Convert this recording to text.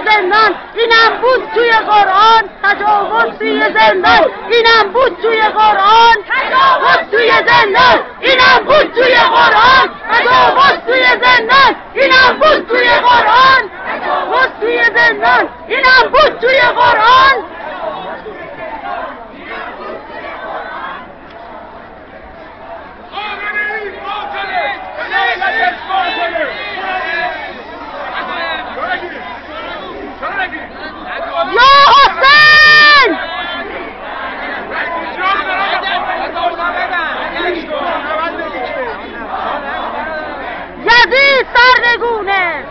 زندان اینم بود توی قرآن، تجاوز توی زندان اینم بود توی قرآن، تجاوز توی زندان اینم بود توی قرآن، تجاوز توی زندان اینم بود توی قرآن، تجاوز توی زندان اینم بود توی قرآن. یا حسین یزید سرنگونه